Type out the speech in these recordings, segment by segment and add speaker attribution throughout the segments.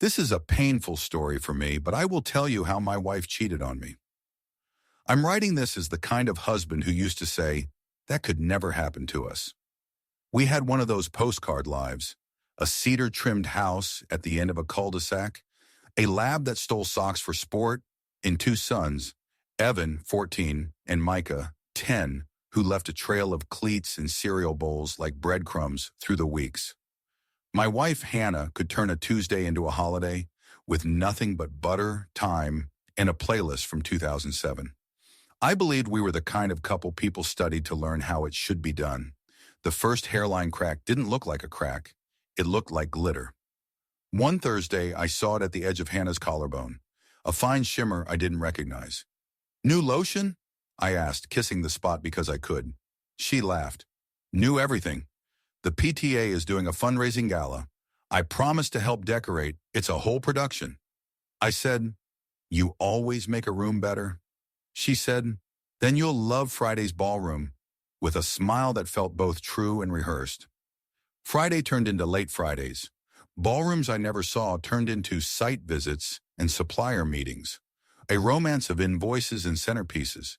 Speaker 1: This is a painful story for me, but I will tell you how my wife cheated on me. I'm writing this as the kind of husband who used to say, that could never happen to us. We had one of those postcard lives, a cedar-trimmed house at the end of a cul-de-sac, a lab that stole socks for sport, and two sons, Evan, 14, and Micah, 10, who left a trail of cleats and cereal bowls like breadcrumbs through the weeks. My wife, Hannah, could turn a Tuesday into a holiday with nothing but butter, thyme, and a playlist from 2007. I believed we were the kind of couple people studied to learn how it should be done. The first hairline crack didn't look like a crack. It looked like glitter. One Thursday, I saw it at the edge of Hannah's collarbone, a fine shimmer I didn't recognize. "New lotion?" I asked, kissing the spot because I could. She laughed. "New everything. The PTA is doing a fundraising gala. I promised to help decorate. It's a whole production." I said, "You always make a room better." She said, "Then you'll love Friday's ballroom," with a smile that felt both true and rehearsed. Friday turned into late Fridays. Ballrooms I never saw turned into site visits and supplier meetings, a romance of invoices and centerpieces.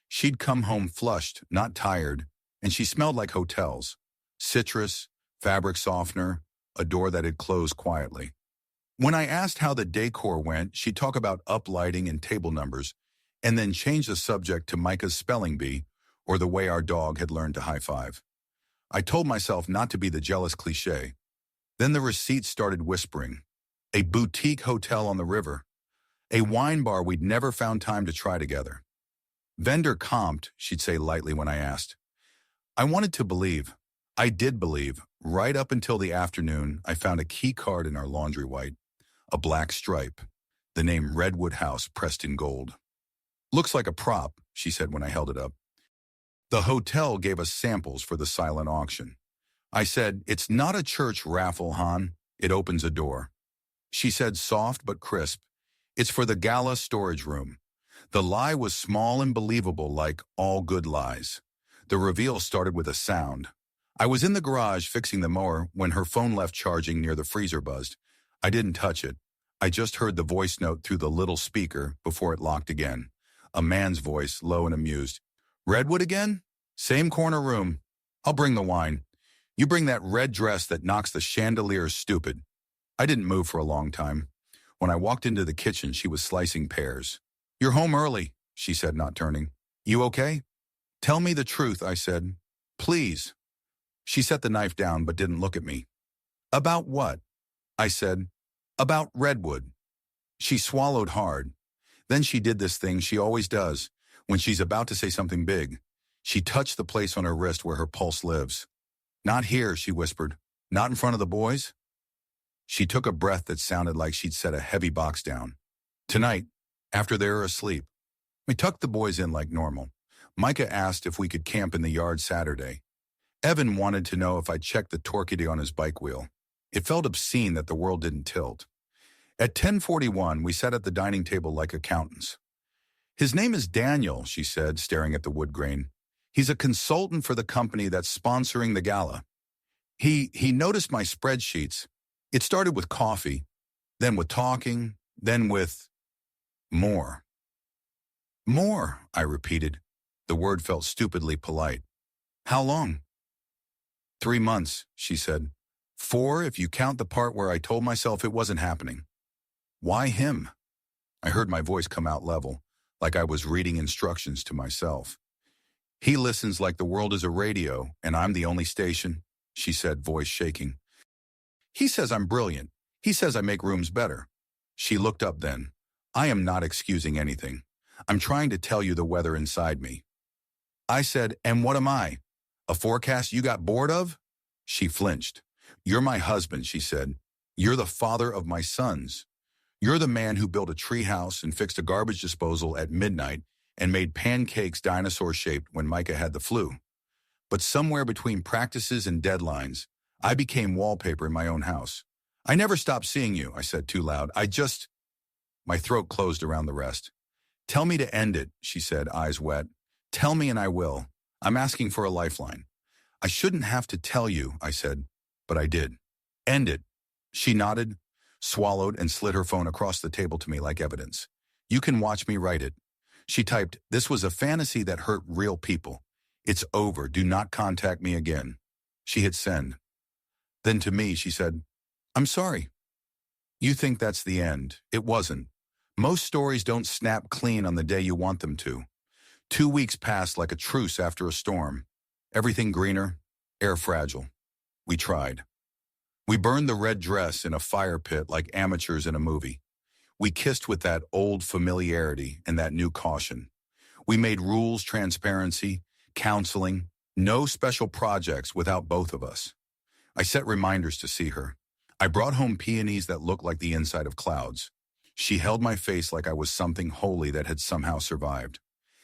Speaker 1: She'd come home flushed, not tired, and she smelled like hotels. Citrus, fabric softener, a door that had closed quietly. When I asked how the decor went, she'd talk about uplighting and table numbers, and then change the subject to Micah's spelling bee or the way our dog had learned to high-five. I told myself not to be the jealous cliché. Then the receipts started whispering. A boutique hotel on the river. A wine bar we'd never found time to try together. "Vendor comped," she'd say lightly when I asked. I wanted to believe. I did believe. Right up until the afternoon, I found a key card in our laundry white. A black stripe. The name Redwood House pressed in gold. "Looks like a prop," she said when I held it up. The hotel gave us samples for the silent auction. I said, "It's not a church raffle, Han. It opens a door." She said, soft but crisp, "It's for the gala storage room." The lie was small and believable, like all good lies. The reveal started with a sound. I was in the garage fixing the mower when her phone left charging near the freezer buzzed. I didn't touch it. I just heard the voice note through the little speaker before it locked again. A man's voice, low and amused. "Redwood again? Same corner room. I'll bring the wine. You bring that red dress that knocks the chandeliers stupid." I didn't move for a long time. When I walked into the kitchen, she was slicing pears. "You're home early," she said, not turning. "You okay?" "Tell me the truth," I said. "Please." She set the knife down but didn't look at me. "About what?" I said. "About Redwood." She swallowed hard. Then she did this thing she always does when she's about to say something big. She touched the place on her wrist where her pulse lives. "Not here," she whispered. "Not in front of the boys?" She took a breath that sounded like she'd set a heavy box down. "Tonight, after they're asleep." We tucked the boys in like normal. Micah asked if we could camp in the yard Saturday. Evan wanted to know if I'd checked the torquedy on his bike wheel. It felt obscene that the world didn't tilt. At 10:41, we sat at the dining table like accountants. "His name is Daniel," she said, staring at the wood grain. "He's a consultant for the company that's sponsoring the gala. He noticed my spreadsheets. It started with coffee, then with talking, then with more." "More," I repeated. The word felt stupidly polite. "How long?" 3 months, she said. 4 if you count the part where I told myself it wasn't happening." "Why him?" I heard my voice come out level, like I was reading instructions to myself. "He listens like the world is a radio, and I'm the only station," she said, voice shaking. "He says I'm brilliant. He says I make rooms better." She looked up then. "I am not excusing anything. I'm trying to tell you the weather inside me." I said, "And what am I? A forecast you got bored of?" She flinched. "You're my husband," she said. "You're the father of my sons. You're the man who built a treehouse and fixed a garbage disposal at midnight and made pancakes dinosaur-shaped when Micah had the flu. But somewhere between practices and deadlines, I became wallpaper in my own house. I never stopped seeing you," I said too loud. My throat closed around the rest. "Tell me to end it," she said, eyes wet. "Tell me and I will. I'm asking for a lifeline." "I shouldn't have to tell you," I said, but I did. "End it." She nodded. swallowed, and slid her phone across the table to me like evidence. You can watch me write it. She typed, "This was a fantasy that hurt real people. It's over. Do not contact me again." She hit send. Then to me, she said, "I'm sorry. You think that's the end. It wasn't. Most stories don't snap clean on the day you want them to. 2 weeks passed like a truce after a storm. Everything greener, air fragile. We tried. We burned the red dress in a fire pit like amateurs in a movie. We kissed with that old familiarity and that new caution. We made rules, transparency, counseling, no special projects without both of us. I set reminders to see her. I brought home peonies that looked like the inside of clouds. She held my face like I was something holy that had somehow survived.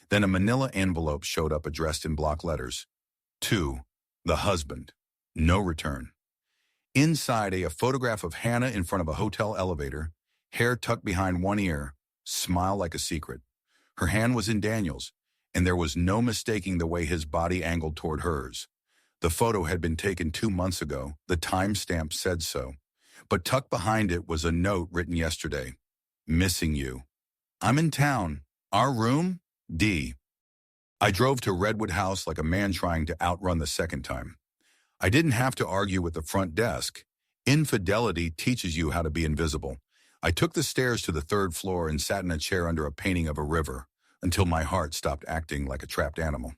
Speaker 1: Then a manila envelope showed up addressed in block letters. To the husband. No return. Inside, a photograph of Hannah in front of a hotel elevator, hair tucked behind one ear, smile like a secret. Her hand was in Daniel's, and there was no mistaking the way his body angled toward hers. The photo had been taken 2 months ago. The timestamp said so. But tucked behind it was a note written yesterday. Missing you. I'm in town. Our room? D. I drove to Redwood House like a man trying to outrun the second time. I didn't have to argue with the front desk. Infidelity teaches you how to be invisible. I took the stairs to the 3rd floor and sat in a chair under a painting of a river until my heart stopped acting like a trapped animal.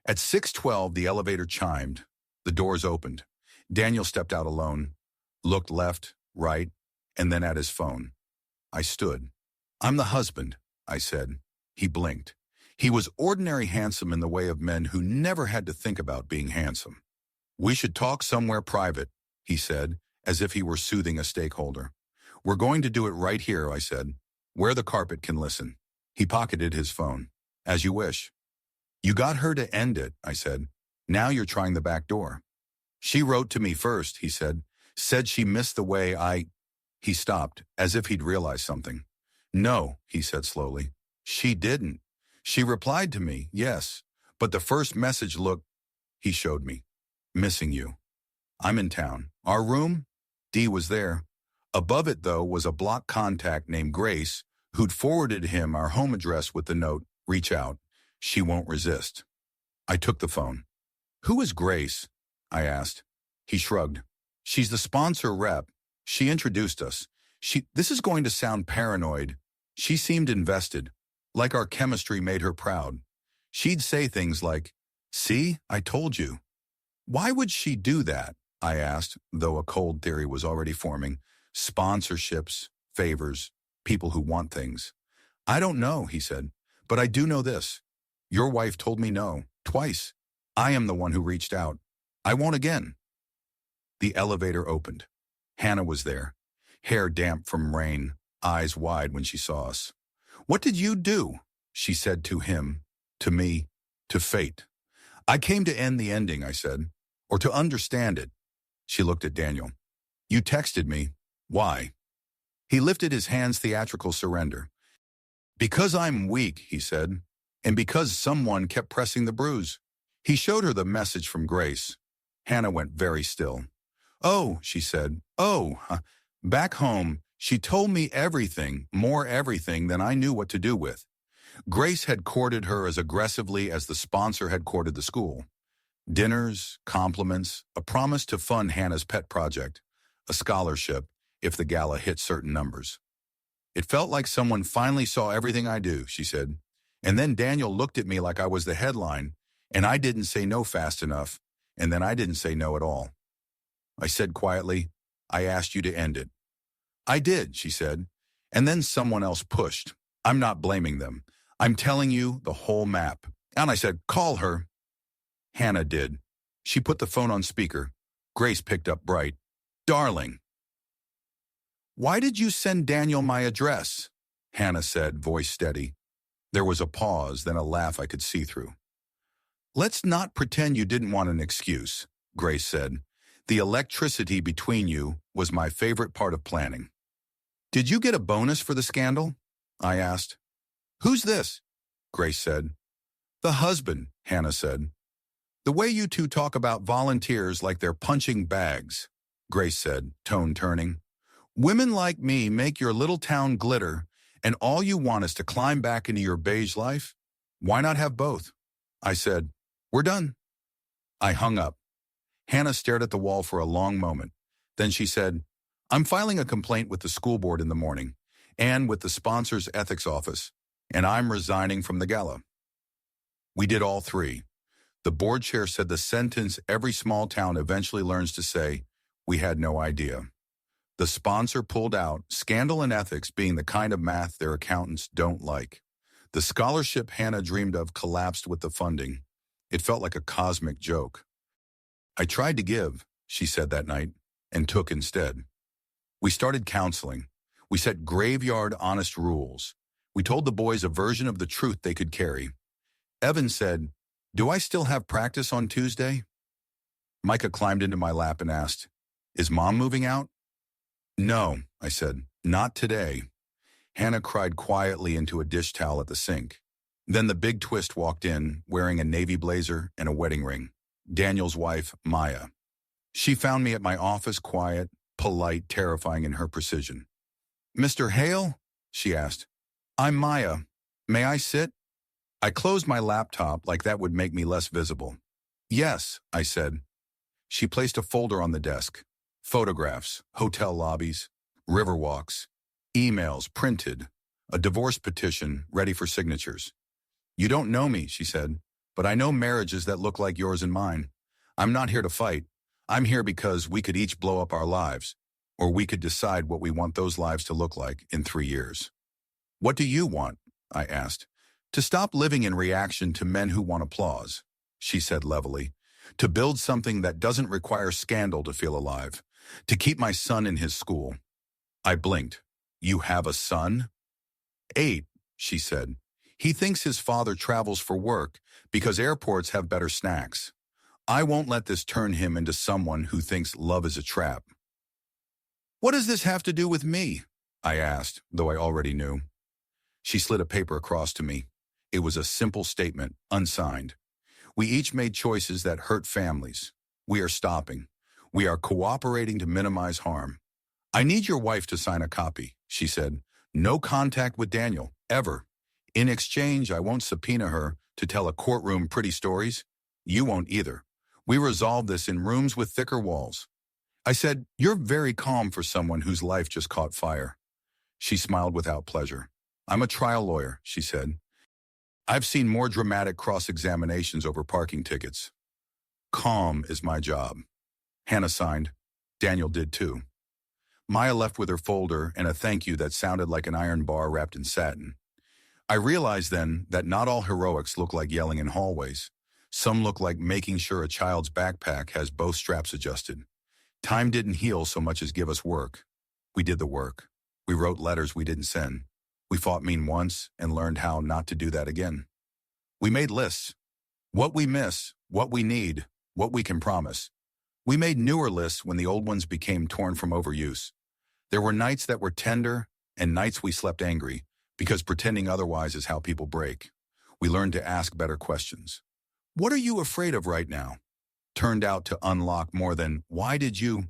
Speaker 1: At 6:12, the elevator chimed. The doors opened. Daniel stepped out alone, looked left, right, and then at his phone. I stood. "I'm the husband," I said. He blinked. He was ordinary handsome in the way of men who never had to think about being handsome. "We should talk somewhere private," he said, as if he were soothing a stakeholder. "We're going to do it right here," I said, "where the carpet can listen." He pocketed his phone. "As you wish." "You got her to end it," I said. "Now you're trying the back door." "She wrote to me first," he said. "Said she missed the way I—" He stopped, as if he'd realized something. "No," he said slowly. "She didn't. She replied to me, yes. But the first message looked—" He showed me. "Missing you. I'm in town. Our room?" D was there. Above it, though, was a block contact named Grace, who'd forwarded him our home address with the note, "Reach out. She won't resist." I took the phone. "Who is Grace?" I asked. He shrugged. "She's the sponsor rep. She introduced us. This is going to sound paranoid. She seemed invested, like our chemistry made her proud. She'd say things like, 'See, I told you.'" "Why would she do that?" I asked, though a cold theory was already forming. Sponsorships, favors, people who want things. "I don't know," he said, "but I do know this. Your wife told me no, twice. I am the one who reached out. I won't again." The elevator opened. Hannah was there, hair damp from rain, eyes wide when she saw us. "What did you do?" she said to him, to me, to fate. "I came to end the ending," I said, "or to understand it." She looked at Daniel. "You texted me. Why?" He lifted his hands, theatrical surrender. "Because I'm weak," he said, "and because someone kept pressing the bruise." He showed her the message from Grace. Hannah went very still. "Oh," she said, "oh, back home, she told me everything, more everything than I knew what to do with." Grace had courted her as aggressively as the sponsor had courted the school. Dinners, compliments, a promise to fund Hannah's pet project, a scholarship if the gala hit certain numbers. "It felt like someone finally saw everything I do," she said. "And then Daniel looked at me like I was the headline, and I didn't say no fast enough, and then I didn't say no at all." I said quietly, "I asked you to end it." "I did," she said. "And then someone else pushed. I'm not blaming them. I'm telling you the whole map." And I said, "Call her." Hannah did. She put the phone on speaker. Grace picked up bright. "Darling." "Why did you send Daniel my address?" Hannah said, voice steady. There was a pause, then a laugh I could see through. "Let's not pretend you didn't want an excuse," Grace said. "The electricity between you was my favorite part of planning." "Did you get a bonus for the scandal?" I asked. "Who's this?" Grace said. "The husband," Hannah said. "The way you two talk about volunteers like they're punching bags," Grace said, tone turning. Women like me make your little town glitter, and all you want is to climb back into your beige life? Why not have both? I said, we're done. I hung up. Hannah stared at the wall for a long moment. Then she said, I'm filing a complaint with the school board in the morning, and with the sponsor's ethics office, and I'm resigning from the gala. We did all three. The board chair said the sentence every small town eventually learns to say, we had no idea. The sponsor pulled out, scandal and ethics being the kind of math their accountants don't like. The scholarship Hannah dreamed of collapsed with the funding. It felt like a cosmic joke. I tried to give, she said that night, and took instead. We started counseling. We set graveyard honest rules. We told the boys a version of the truth they could carry. Evan said, do I still have practice on Tuesday? Micah climbed into my lap and asked, is Mom moving out? No, I said, not today. Hannah cried quietly into a dish towel at the sink. Then the big twist walked in, wearing a navy blazer and a wedding ring. Daniel's wife, Maya. She found me at my office, quiet, polite, terrifying in her precision. Mr. Hale? She asked. I'm Maya. May I sit? I closed my laptop like that would make me less visible. Yes, I said. She placed a folder on the desk. Photographs, hotel lobbies, river walks, emails printed, a divorce petition ready for signatures. You don't know me, she said, but I know marriages that look like yours and mine. I'm not here to fight. I'm here because we could each blow up our lives, or we could decide what we want those lives to look like in 3 years. What do you want? I asked. To stop living in reaction to men who want applause, she said levelly. To build something that doesn't require scandal to feel alive. To keep my son in his school. I blinked. You have a son? 8, she said. He thinks his father travels for work because airports have better snacks. I won't let this turn him into someone who thinks love is a trap. What does this have to do with me? I asked, though I already knew. She slid a paper across to me. It was a simple statement, unsigned. We each made choices that hurt families. We are stopping. We are cooperating to minimize harm. I need your wife to sign a copy, she said. No contact with Daniel, ever. In exchange, I won't subpoena her to tell a courtroom pretty stories. You won't either. We resolve this in rooms with thicker walls. I said, you're very calm for someone whose life just caught fire. She smiled without pleasure. I'm a trial lawyer, she said. I've seen more dramatic cross-examinations over parking tickets. Calm is my job. Hannah signed. Daniel did too. Maya left with her folder and a thank you that sounded like an iron bar wrapped in satin. I realized then that not all heroics look like yelling in hallways. Some look like making sure a child's backpack has both straps adjusted. Time didn't heal so much as give us work. We did the work. We wrote letters we didn't send. We fought mean once and learned how not to do that again. We made lists. What we miss, what we need, what we can promise. We made newer lists when the old ones became torn from overuse. There were nights that were tender and nights we slept angry, because pretending otherwise is how people break. We learned to ask better questions. What are you afraid of right now? Turned out to unlock more than, why did you?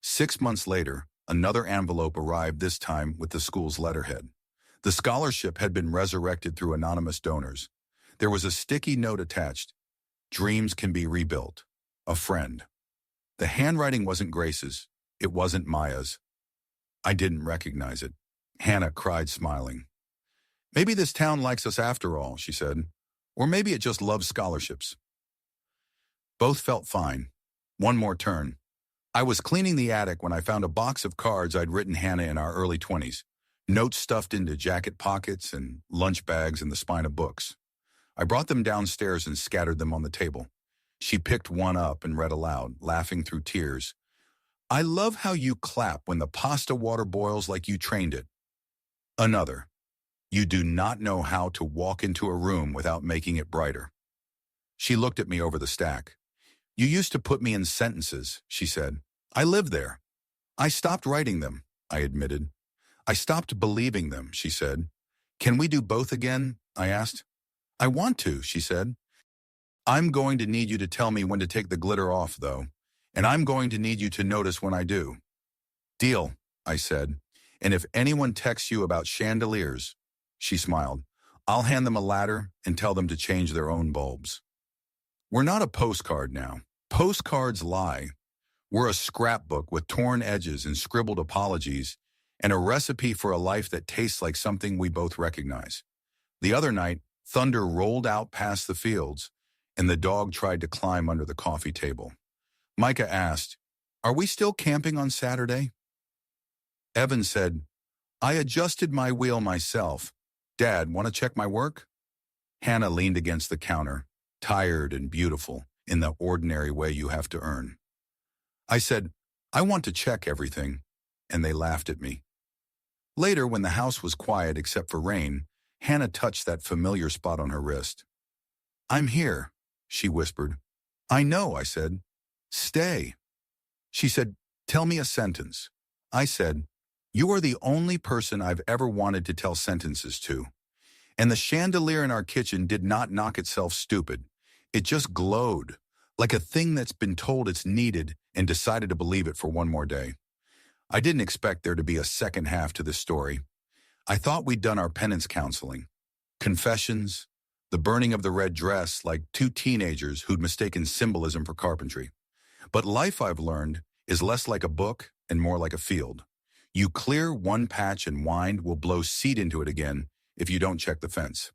Speaker 1: 6 months later, another envelope arrived, this time with the school's letterhead. The scholarship had been resurrected through anonymous donors. There was a sticky note attached. Dreams can be rebuilt. A friend. The handwriting wasn't Grace's. It wasn't Maya's. I didn't recognize it. Hannah cried, smiling. Maybe this town likes us after all, she said. Or maybe it just loves scholarships. Both felt fine. One more turn. I was cleaning the attic when I found a box of cards I'd written Hannah in our early 20s. Notes stuffed into jacket pockets and lunch bags in the spine of books. I brought them downstairs and scattered them on the table. She picked one up and read aloud, laughing through tears. I love how you clap when the pasta water boils like you trained it. Another. You do not know how to walk into a room without making it brighter. She looked at me over the stack. You used to put me in sentences, she said. I lived there. I stopped writing them, I admitted. I stopped believing them, she said. Can we do both again? I asked. I want to, she said. I'm going to need you to tell me when to take the glitter off, though, and I'm going to need you to notice when I do. Deal, I said. And if anyone texts you about chandeliers, she smiled, I'll hand them a ladder and tell them to change their own bulbs. We're not a postcard now. Postcards lie. We're a scrapbook with torn edges and scribbled apologies and a recipe for a life that tastes like something we both recognize. The other night, thunder rolled out past the fields, and the dog tried to climb under the coffee table. Micah asked, "Are we still camping on Saturday?" Evan said, "I adjusted my wheel myself. Dad, want to check my work?" Hannah leaned against the counter, tired and beautiful, in the ordinary way you have to earn. I said, "I want to check everything," and they laughed at me. Later, when the house was quiet except for rain, Hannah touched that familiar spot on her wrist. "I'm here," she whispered. "I know," I said. "Stay." She said, "Tell me a sentence." I said, "You are the only person I've ever wanted to tell sentences to." And the chandelier in our kitchen did not knock itself stupid. It just glowed, like a thing that's been told it's needed and decided to believe it for one more day. I didn't expect there to be a second half to this story. I thought we'd done our penance counseling. Confessions, the burning of the red dress like two teenagers who'd mistaken symbolism for carpentry. But life, I've learned, is less like a book and more like a field. You clear one patch and wind will blow seed into it again if you don't check the fence.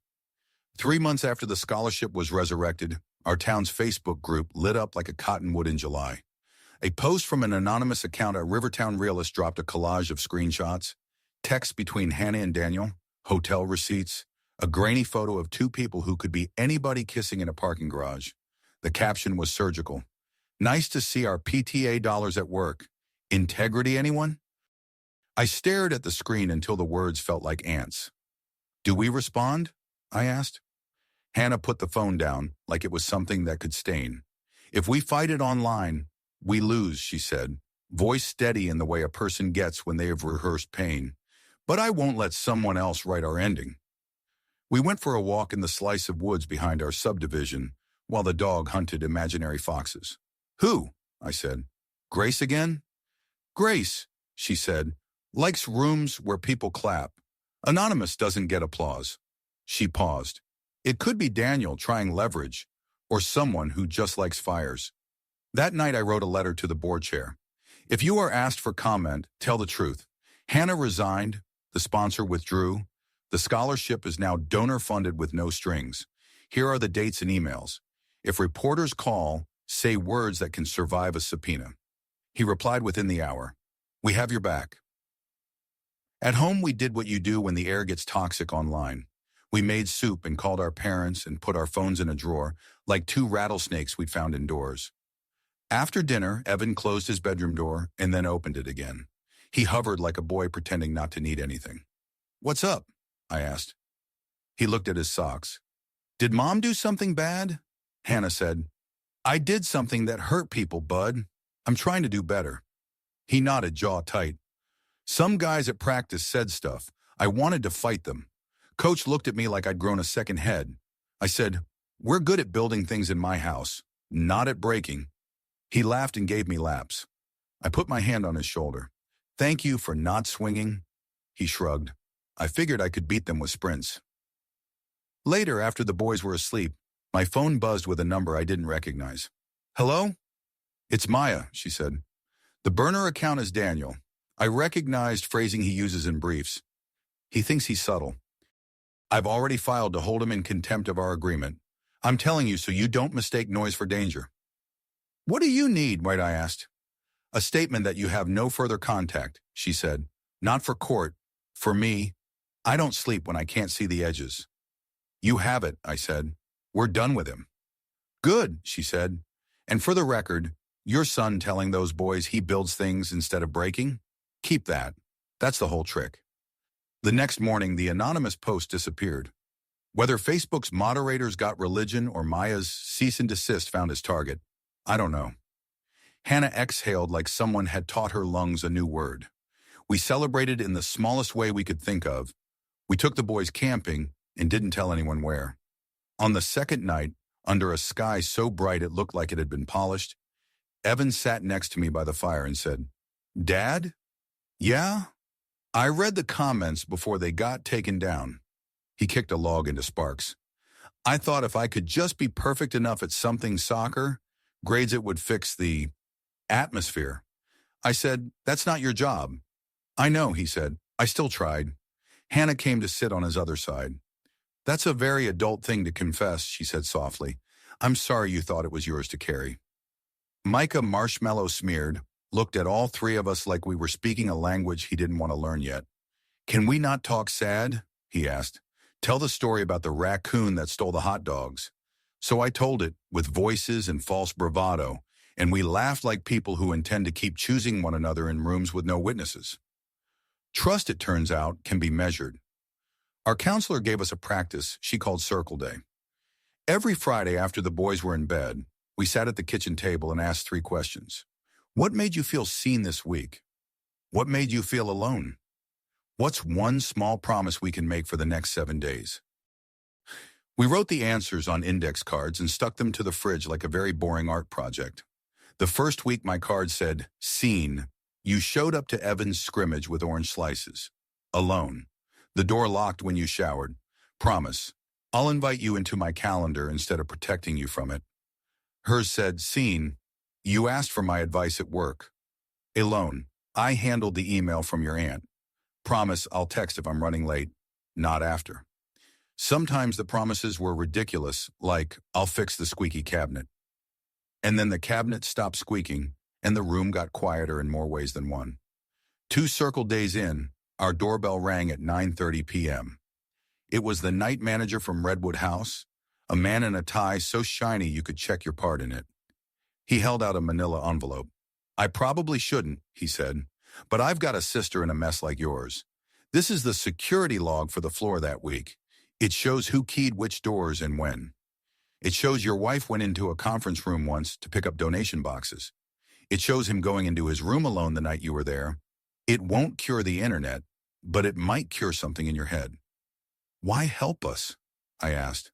Speaker 1: 3 months after the scholarship was resurrected, our town's Facebook group lit up like a cottonwood in July. A post from an anonymous account at Rivertown Realist dropped a collage of screenshots, text between Hannah and Daniel, hotel receipts, a grainy photo of two people who could be anybody kissing in a parking garage. The caption was surgical. "Nice to see our PTA dollars at work. Integrity, anyone?" I stared at the screen until the words felt like ants. "Do we respond?" I asked. Hannah put the phone down like it was something that could stain. "If we fight it online, we lose," she said, voice steady in the way a person gets when they have rehearsed pain. "But I won't let someone else write our ending." We went for a walk in the slice of woods behind our subdivision while the dog hunted imaginary foxes. "Who?" I said. "Grace again?" "Grace," she said, "likes rooms where people clap. Anonymous doesn't get applause." She paused. It could be Daniel trying leverage, or someone who just likes fires. That night I wrote a letter to the board chair. "If you are asked for comment, tell the truth. Hannah resigned, the sponsor withdrew. The scholarship is now donor-funded with no strings. Here are the dates and emails. If reporters call, say words that can survive a subpoena." He replied within the hour, "We have your back." At home, we did what you do when the air gets toxic online. We made soup and called our parents and put our phones in a drawer, like two rattlesnakes we'd found indoors. After dinner, Evan closed his bedroom door and then opened it again. He hovered like a boy pretending not to need anything. "What's up?" I asked. He looked at his socks. "Did Mom do something bad?" Hannah said, "I did something that hurt people, bud. I'm trying to do better." He nodded, jaw tight. "Some guys at practice said stuff. I wanted to fight them. Coach looked at me like I'd grown a second head. I said, 'We're good at building things in my house, not at breaking.' He laughed and gave me laps. I put my hand on his shoulder. 'Thank you for not swinging.' He shrugged. I figured I could beat them with sprints." Later, after the boys were asleep, my phone buzzed with a number I didn't recognize. "Hello?" "It's Maya," she said. "The burner account is Daniel. I recognized phrasing he uses in briefs. He thinks he's subtle. I've already filed to hold him in contempt of our agreement. I'm telling you so you don't mistake noise for danger." "What do you need?" I asked. "A statement that you have no further contact," she said. "Not for court. For me. I don't sleep when I can't see the edges." "You have it," I said. "We're done with him." "Good," she said. "And for the record, your son telling those boys he builds things instead of breaking? Keep that. That's the whole trick." The next morning, the anonymous post disappeared. Whether Facebook's moderators got religion or Maya's cease and desist found its target, I don't know. Hannah exhaled like someone had taught her lungs a new word. We celebrated in the smallest way we could think of. We took the boys camping and didn't tell anyone where. On the second night, under a sky so bright it looked like it had been polished, Evan sat next to me by the fire and said, "Dad?" Yeah, I read the comments before they got taken down. He kicked a log into sparks. I thought if I could just be perfect enough at something soccer, grades it would fix the atmosphere. I said, that's not your job. I know, he said. I still tried. Hannah came to sit on his other side. That's a very adult thing to confess, she said softly. I'm sorry you thought it was yours to carry. Micah, marshmallow smeared, looked at all three of us like we were speaking a language he didn't want to learn yet. Can we not talk sad? He asked. Tell the story about the raccoon that stole the hot dogs. So I told it, with voices and false bravado, and we laughed like people who intend to keep choosing one another in rooms with no witnesses. Trust, it turns out, can be measured. Our counselor gave us a practice she called Circle Day. Every Friday after the boys were in bed, we sat at the kitchen table and asked 3 questions. What made you feel seen this week? What made you feel alone? What's one small promise we can make for the next 7 days? We wrote the answers on index cards and stuck them to the fridge like a very boring art project. The first week my card said, seen. You showed up to Evan's scrimmage with orange slices. Alone. The door locked when you showered. Promise. I'll invite you into my calendar instead of protecting you from it. Hers said, seen. You asked for my advice at work. Alone. I handled the email from your aunt. Promise I'll text if I'm running late. Not after. Sometimes the promises were ridiculous, like, I'll fix the squeaky cabinet. And then the cabinet stopped squeaking, and the room got quieter in more ways than one. 2 circle days in, our doorbell rang at 9:30 p.m. It was the night manager from Redwood House, a man in a tie so shiny you could check your part in it. He held out a manila envelope. I probably shouldn't, he said, but I've got a sister in a mess like yours. This is the security log for the floor that week. It shows who keyed which doors and when. It shows your wife went into a conference room once to pick up donation boxes. It shows him going into his room alone the night you were there. It won't cure the internet, but it might cure something in your head. Why help us? I asked.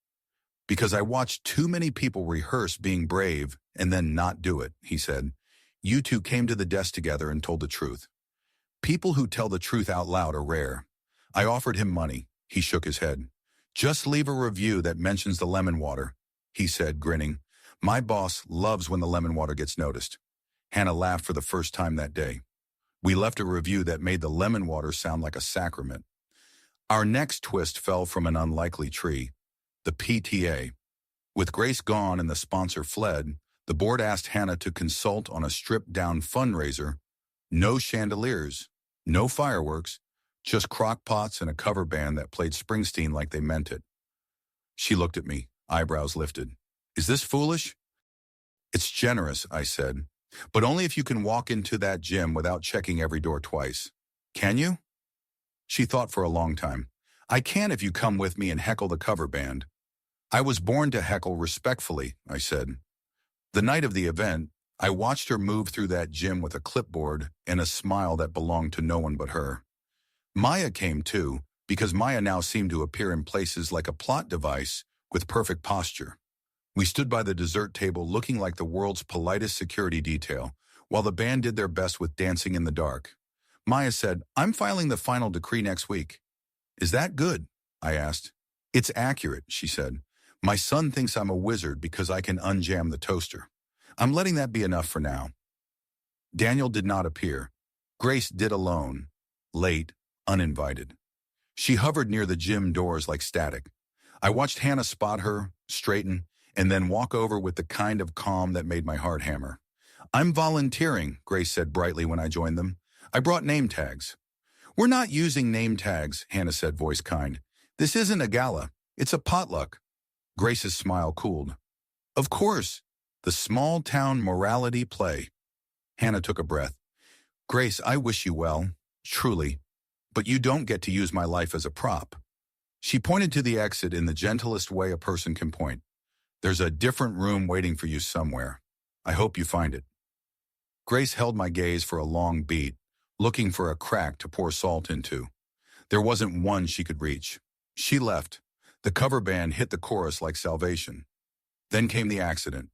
Speaker 1: Because I watched too many people rehearse being brave and then not do it, he said. You two came to the desk together and told the truth. People who tell the truth out loud are rare. I offered him money. He shook his head. Just leave a review that mentions the lemon water, he said, grinning. My boss loves when the lemon water gets noticed. Hannah laughed for the first time that day. We left a review that made the lemon water sound like a sacrament. Our next twist fell from an unlikely tree, the PTA. With Grace gone and the sponsor fled, the board asked Hannah to consult on a stripped-down fundraiser. No chandeliers, no fireworks, just crock pots and a cover band that played Springsteen like they meant it. She looked at me, eyebrows lifted. Is this foolish? It's generous, I said, but only if you can walk into that gym without checking every door twice. Can you? She thought for a long time. I can if you come with me and heckle the cover band. I was born to heckle respectfully, I said. The night of the event, I watched her move through that gym with a clipboard and a smile that belonged to no one but her. Maya came too, because Maya now seemed to appear in places like a plot device with perfect posture. We stood by the dessert table looking like the world's politest security detail, while the band did their best with dancing in the dark. Maya said, I'm filing the final decree next week. Is that good? I asked. It's accurate, she said. My son thinks I'm a wizard because I can unjam the toaster. I'm letting that be enough for now. Daniel did not appear. Grace did alone, late, uninvited. She hovered near the gym doors like static. I watched Hannah spot her, straighten, and then walk over with the kind of calm that made my heart hammer. I'm volunteering, Grace said brightly when I joined them. I brought name tags. We're not using name tags, Hannah said, voice kind. This isn't a gala. It's a potluck. Grace's smile cooled. Of course, the small-town morality play. Hannah took a breath. Grace, I wish you well, truly, but you don't get to use my life as a prop. She pointed to the exit in the gentlest way a person can point. There's a different room waiting for you somewhere. I hope you find it. Grace held my gaze for a long beat, looking for a crack to pour salt into. There wasn't one she could reach. She left. The cover band hit the chorus like salvation. Then came the accident.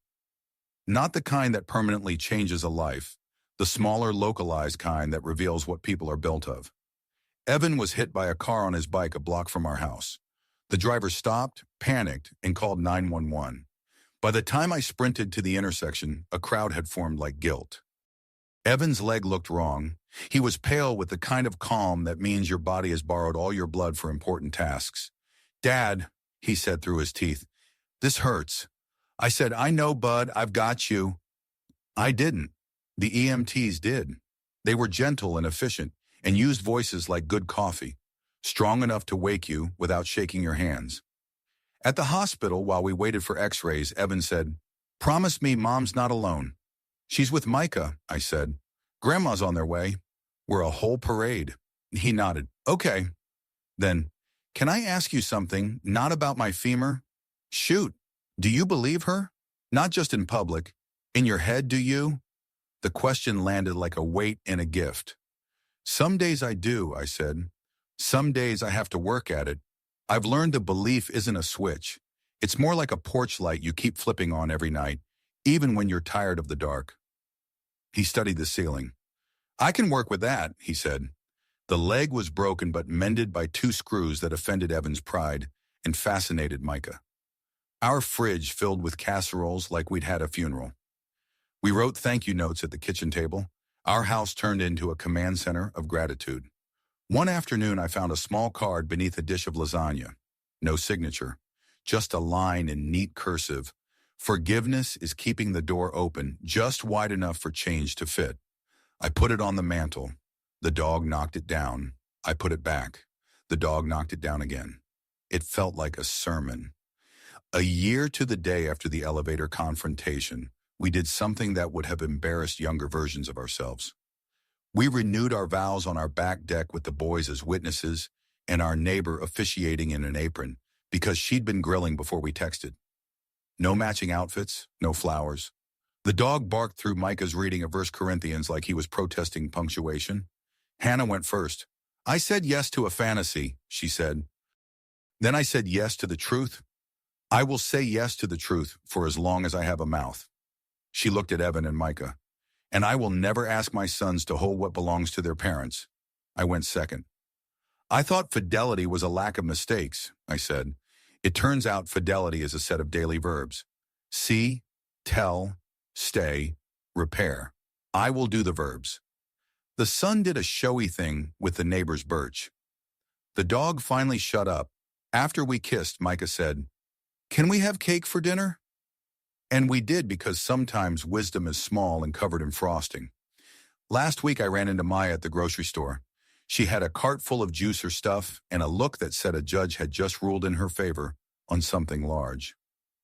Speaker 1: Not the kind that permanently changes a life, the smaller, localized kind that reveals what people are built of. Evan was hit by a car on his bike a block from our house. The driver stopped, panicked, and called 911. By the time I sprinted to the intersection, a crowd had formed like guilt. Evan's leg looked wrong. He was pale with the kind of calm that means your body has borrowed all your blood for important tasks. "Dad," he said through his teeth, "this hurts." I said, "I know, bud, I've got you." I didn't. The EMTs did. They were gentle and efficient and used voices like good coffee, strong enough to wake you without shaking your hands. At the hospital, while we waited for x-rays, Evan said, "Promise me Mom's not alone." "She's with Micah," I said. "Grandma's on their way." "We're a whole parade." He nodded. "Okay." Then, "Can I ask you something, not about my femur?" "Shoot. Do you believe her? Not just in public. In your head, do you?" The question landed like a weight and a gift. "Some days I do," I said. "Some days I have to work at it. I've learned that belief isn't a switch. It's more like a porch light you keep flipping on every night, even when you're tired of the dark." He studied the ceiling. "I can work with that," he said. The leg was broken but mended by 2 screws that offended Evan's pride and fascinated Micah. Our fridge filled with casseroles like we'd had a funeral. We wrote thank you notes at the kitchen table. Our house turned into a command center of gratitude. One afternoon, I found a small card beneath a dish of lasagna. No signature, just a line in neat cursive. "Forgiveness is keeping the door open just wide enough for change to fit." I put it on the mantel. The dog knocked it down. I put it back. The dog knocked it down again. It felt like a sermon. A year to the day after the elevator confrontation, we did something that would have embarrassed younger versions of ourselves. We renewed our vows on our back deck with the boys as witnesses and our neighbor officiating in an apron because she'd been grilling before we texted. No matching outfits, no flowers. The dog barked through Micah's reading of 1 Corinthians like he was protesting punctuation. Hannah went first. "I said yes to a fantasy," she said. "Then I said yes to the truth. I will say yes to the truth for as long as I have a mouth." She looked at Evan and Micah. "And I will never ask my sons to hold what belongs to their parents." I went second. "I thought fidelity was a lack of mistakes," I said. "It turns out fidelity is a set of daily verbs. See, tell, stay, repair. I will do the verbs." The son did a showy thing with the neighbor's birch. The dog finally shut up. After we kissed, Micah said, "Can we have cake for dinner?" And we did, because sometimes wisdom is small and covered in frosting. Last week I ran into Maya at the grocery store. She had a cart full of juicer stuff and a look that said a judge had just ruled in her favor on something large.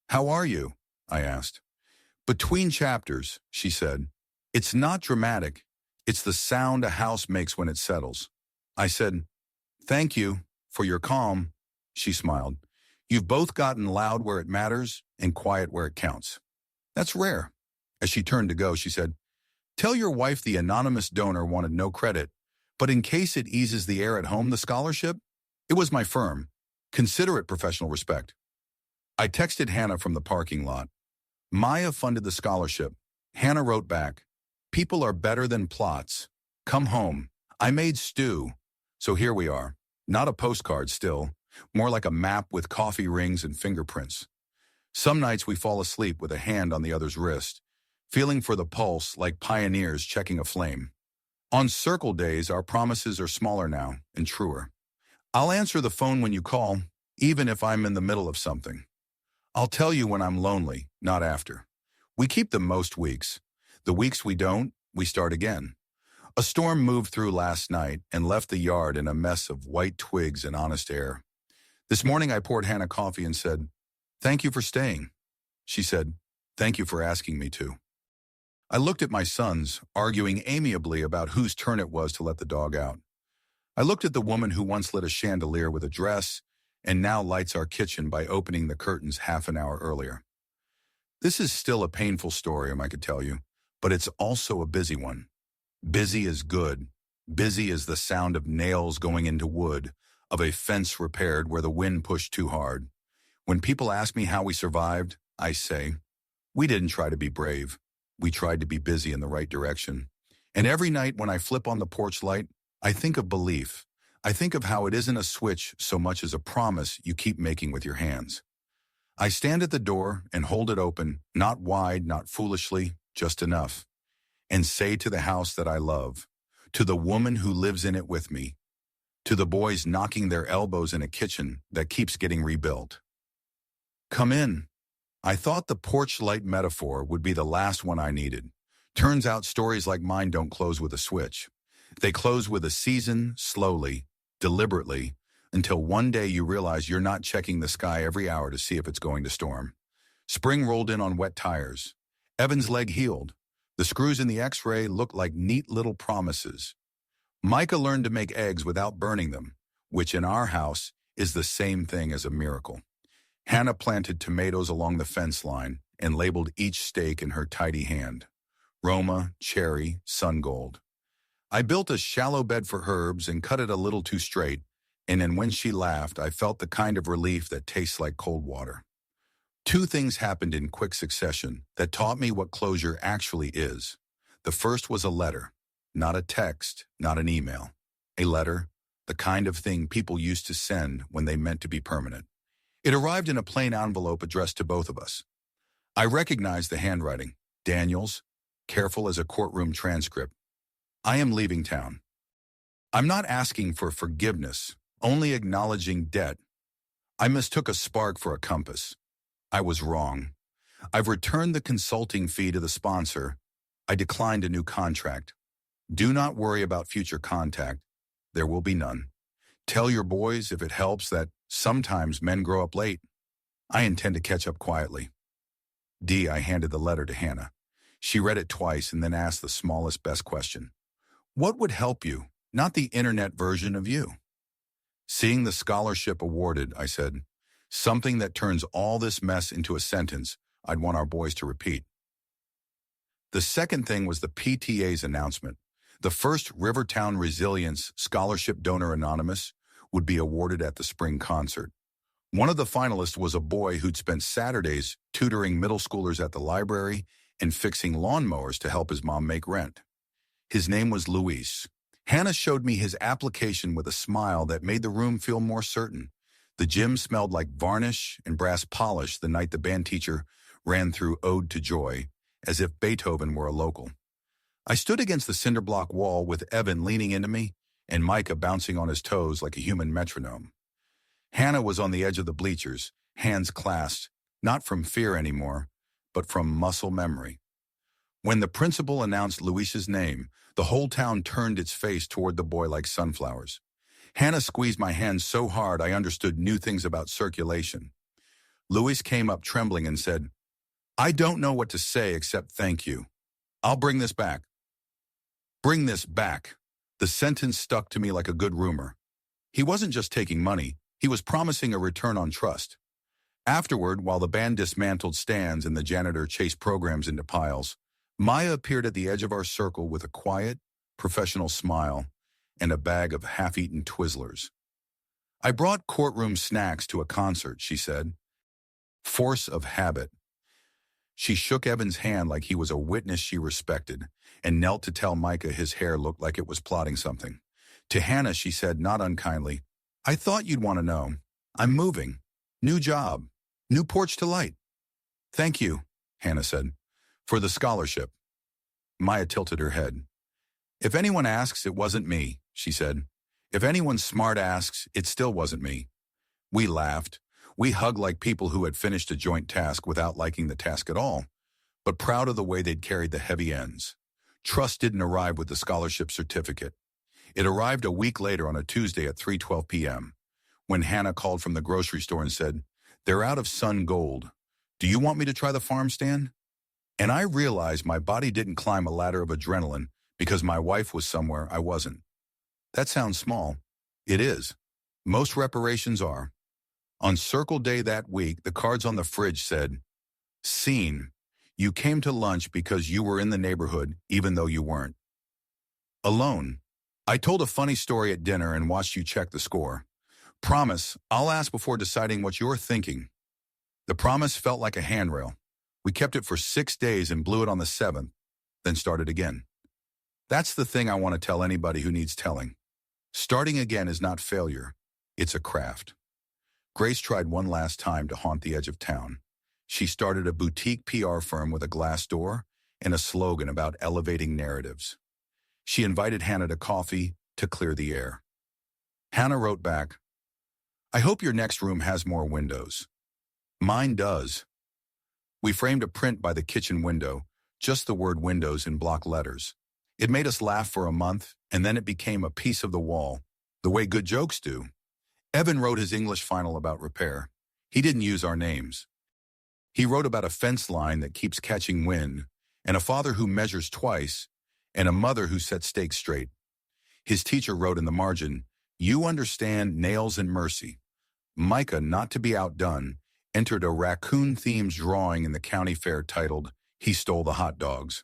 Speaker 1: "How are you?" I asked. "Between chapters," she said. "It's not dramatic. It's the sound a house makes when it settles." I said, "Thank you for your calm." She smiled. "You've both gotten loud where it matters and quiet where it counts. That's rare." As she turned to go, she said, "Tell your wife the anonymous donor wanted no credit, but in case it eases the air at home, the scholarship, it was my firm. Consider it professional respect." I texted Hannah from the parking lot. Maya funded the scholarship. Hannah wrote back, "People are better than plots. Come home. I made stew." So here we are. Not a postcard still, more like a map with coffee rings and fingerprints. Some nights we fall asleep with a hand on the other's wrist, feeling for the pulse like pioneers checking a flame. On circle days, our promises are smaller now and truer. "I'll answer the phone when you call, even if I'm in the middle of something. I'll tell you when I'm lonely, not after." We keep them most weeks. The weeks we don't, we start again. A storm moved through last night and left the yard in a mess of white twigs and honest air. This morning I poured Hannah coffee and said, "Thank you for staying." She said, "Thank you for asking me to." I looked at my sons, arguing amiably about whose turn it was to let the dog out. I looked at the woman who once lit a chandelier with a dress and now lights our kitchen by opening the curtains half an hour earlier. This is still a painful story, I could tell you, but it's also a busy one. Busy is good. Busy is the sound of nails going into wood, of a fence repaired where the wind pushed too hard. When people ask me how we survived, I say, we didn't try to be brave. We tried to be busy in the right direction. And every night when I flip on the porch light, I think of belief. I think of how it isn't a switch so much as a promise you keep making with your hands. I stand at the door and hold it open, not wide, not foolishly, just enough, and say to the house that I love, to the woman who lives in it with me, to the boys knocking their elbows in a kitchen that keeps getting rebuilt. Come in. I thought the porch light metaphor would be the last one I needed. Turns out stories like mine don't close with a switch. They close with a season, slowly, deliberately, until one day you realize you're not checking the sky every hour to see if it's going to storm. Spring rolled in on wet tires. Evan's leg healed. The screws in the x-ray looked like neat little promises. Micah learned to make eggs without burning them, which in our house is the same thing as a miracle. Hannah planted tomatoes along the fence line and labeled each stake in her tidy hand. Roma, cherry, sun gold. I built a shallow bed for herbs and cut it a little too straight, and then when she laughed, I felt the kind of relief that tastes like cold water. Two things happened in quick succession that taught me what closure actually is. The first was a letter, not a text, not an email. A letter, the kind of thing people used to send when they meant to be permanent. It arrived in a plain envelope addressed to both of us. I recognized the handwriting, Daniel's, careful as a courtroom transcript. I am leaving town. I'm not asking for forgiveness, only acknowledging debt. I mistook a spark for a compass. I was wrong. I've returned the consulting fee to the sponsor. I declined a new contract. Do not worry about future contact. There will be none. Tell your boys, if it helps, that sometimes men grow up late. I intend to catch up quietly. I handed the letter to Hannah. She read it twice and then asked the smallest, best question. What would help you, not the internet version of you? Seeing the scholarship awarded, I said, something that turns all this mess into a sentence I'd want our boys to repeat. The second thing was the PTA's announcement. The first Rivertown Resilience Scholarship Donor Anonymous would be awarded at the spring concert. One of the finalists was a boy who'd spent Saturdays tutoring middle schoolers at the library and fixing lawnmowers to help his mom make rent. His name was Luis. Hannah showed me his application with a smile that made the room feel more certain. The gym smelled like varnish and brass polish the night the band teacher ran through Ode to Joy, as if Beethoven were a local. I stood against the cinder block wall with Evan leaning into me and Micah bouncing on his toes like a human metronome. Hannah was on the edge of the bleachers, hands clasped, not from fear anymore, but from muscle memory. When the principal announced Luis's name, the whole town turned its face toward the boy like sunflowers. Hannah squeezed my hand so hard I understood new things about circulation. Luis came up trembling and said, I don't know what to say except thank you. I'll bring this back. Bring this back. The sentence stuck to me like a good rumor. He wasn't just taking money, he was promising a return on trust. Afterward, while the band dismantled stands and the janitor chased programs into piles, Maya appeared at the edge of our circle with a quiet, professional smile and a bag of half-eaten Twizzlers. I brought courtroom snacks to a concert, she said. Force of habit. She shook Evan's hand like he was a witness she respected and knelt to tell Micah his hair looked like it was plotting something. To Hannah, she said, not unkindly, I thought you'd want to know. I'm moving. New job. New porch to light. Thank you, Hannah said, for the scholarship. Maya tilted her head. If anyone asks, it wasn't me, she said. If anyone smart asks, it still wasn't me. We laughed. We hugged like people who had finished a joint task without liking the task at all, but proud of the way they'd carried the heavy ends. Trust didn't arrive with the scholarship certificate. It arrived a week later on a Tuesday at 3:12 p.m., when Hannah called from the grocery store and said, they're out of sun gold. Do you want me to try the farm stand? And I realized my body didn't climb a ladder of adrenaline because my wife was somewhere I wasn't. That sounds small. It is. Most reparations are. On Circle Day that week, the cards on the fridge said, Scene. You came to lunch because you were in the neighborhood, even though you weren't. Alone. I told a funny story at dinner and watched you check the score. Promise, I'll ask before deciding what you're thinking. The promise felt like a handrail. We kept it for 6 days and blew it on the 7th, then started again. That's the thing I want to tell anybody who needs telling. Starting again is not failure. It's a craft. Grace tried one last time to haunt the edge of town. She started a boutique PR firm with a glass door and a slogan about elevating narratives. She invited Hannah to coffee to clear the air. Hannah wrote back, "I hope your next room has more windows. Mine does." We framed a print by the kitchen window, just the word windows in block letters. It made us laugh for a month, and then it became a piece of the wall, the way good jokes do. Evan wrote his English final about repair. He didn't use our names. He wrote about a fence line that keeps catching wind, and a father who measures twice, and a mother who sets stakes straight. His teacher wrote in the margin, "You understand nails and mercy." Micah, not to be outdone, entered a raccoon-themed drawing in the county fair titled, "He Stole the Hot Dogs."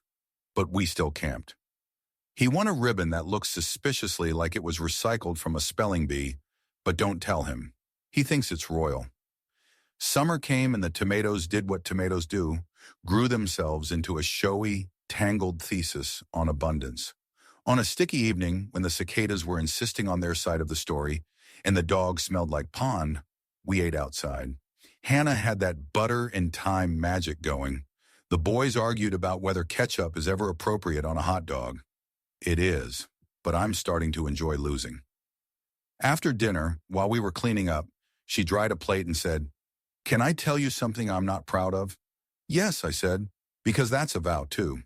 Speaker 1: But we still camped. He won a ribbon that looked suspiciously like it was recycled from a spelling bee, but don't tell him. He thinks it's royal. Summer came and the tomatoes did what tomatoes do, grew themselves into a showy, tangled thesis on abundance. On a sticky evening, when the cicadas were insisting on their side of the story, and the dog smelled like pond, we ate outside. Hannah had that butter and thyme magic going. The boys argued about whether ketchup is ever appropriate on a hot dog. It is, but I'm starting to enjoy losing. After dinner, while we were cleaning up, she dried a plate and said, "Can I tell you something I'm not proud of?" "Yes," I said, "because that's a vow too."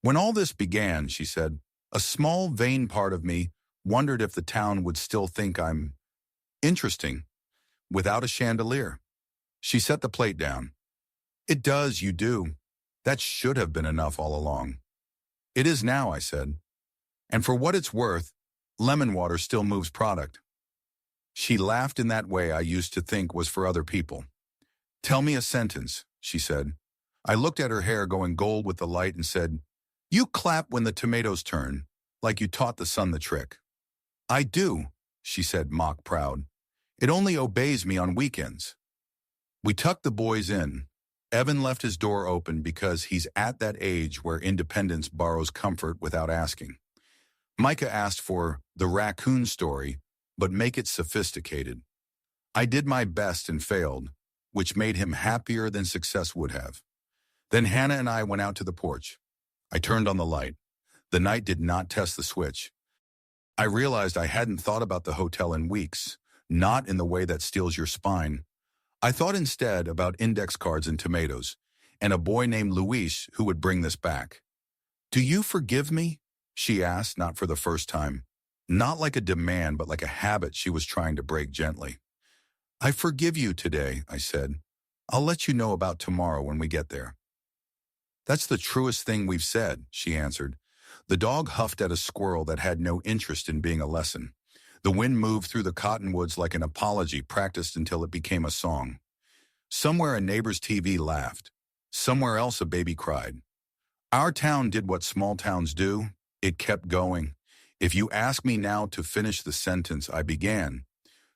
Speaker 1: "When all this began," she said, "a small, vain part of me wondered if the town would still think I'm interesting without a chandelier." She set the plate down. "It does, you do. That should have been enough all along." "It is now," I said. "And for what it's worth, lemon water still moves product." She laughed in that way I used to think was for other people. "Tell me a sentence," she said. I looked at her hair going gold with the light and said, "You clap when the tomatoes turn, like you taught the sun the trick." "I do," she said, mock proud. "It only obeys me on weekends." We tucked the boys in. Evan left his door open because he's at that age where independence borrows comfort without asking. Micah asked for the raccoon story, but make it sophisticated. I did my best and failed, which made him happier than success would have. Then Hannah and I went out to the porch. I turned on the light. The night did not test the switch. I realized I hadn't thought about the hotel in weeks, not in the way that steals your spine. I thought instead about index cards and tomatoes, and a boy named Luis who would bring this back. "Do you forgive me?" she asked, not for the first time. Not like a demand, but like a habit she was trying to break gently. "I forgive you today," I said. "I'll let you know about tomorrow when we get there." "That's the truest thing we've said," she answered. The dog huffed at a squirrel that had no interest in being a lesson. The wind moved through the cottonwoods like an apology practiced until it became a song. Somewhere a neighbor's TV laughed. Somewhere else a baby cried. Our town did what small towns do. It kept going. If you ask me now to finish the sentence I began,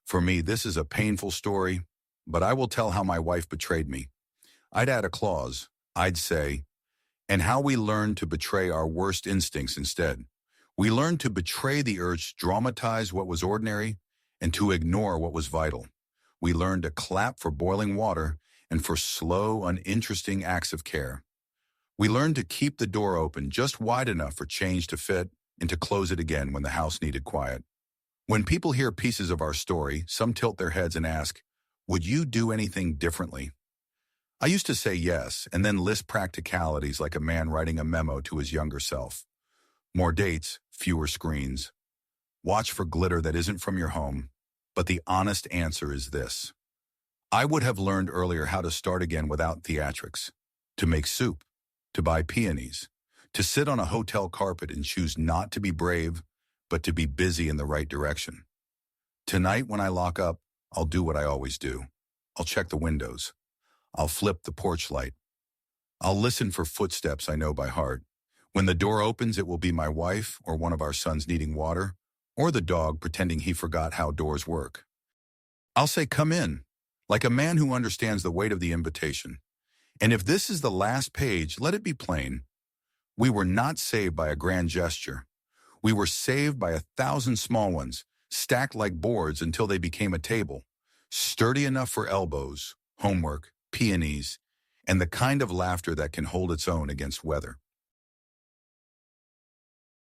Speaker 1: for me this is a painful story, but I will tell how my wife betrayed me. I'd add a clause. I'd say, and how we learned to betray our worst instincts instead. We learned to betray the urge to dramatize what was ordinary and to ignore what was vital. We learned to clap for boiling water and for slow, uninteresting acts of care. We learned to keep the door open just wide enough for change to fit and to close it again when the house needed quiet. When people hear pieces of our story, some tilt their heads and ask, "Would you do anything differently?" I used to say yes, and then list practicalities like a man writing a memo to his younger self. More dates, fewer screens. Watch for glitter that isn't from your home. But the honest answer is this. I would have learned earlier how to start again without theatrics. To make soup. To buy peonies. To sit on a hotel carpet and choose not to be brave, but to be busy in the right direction. Tonight when I lock up, I'll do what I always do. I'll check the windows. I'll flip the porch light. I'll listen for footsteps I know by heart. When the door opens, it will be my wife or one of our sons needing water, or the dog pretending he forgot how doors work. I'll say, "Come in," like a man who understands the weight of the invitation. And if this is the last page, let it be plain. We were not saved by a grand gesture. We were saved by 1,000 small ones, stacked like boards until they became a table, sturdy enough for elbows, homework, peonies, and the kind of laughter that can hold its own against weather.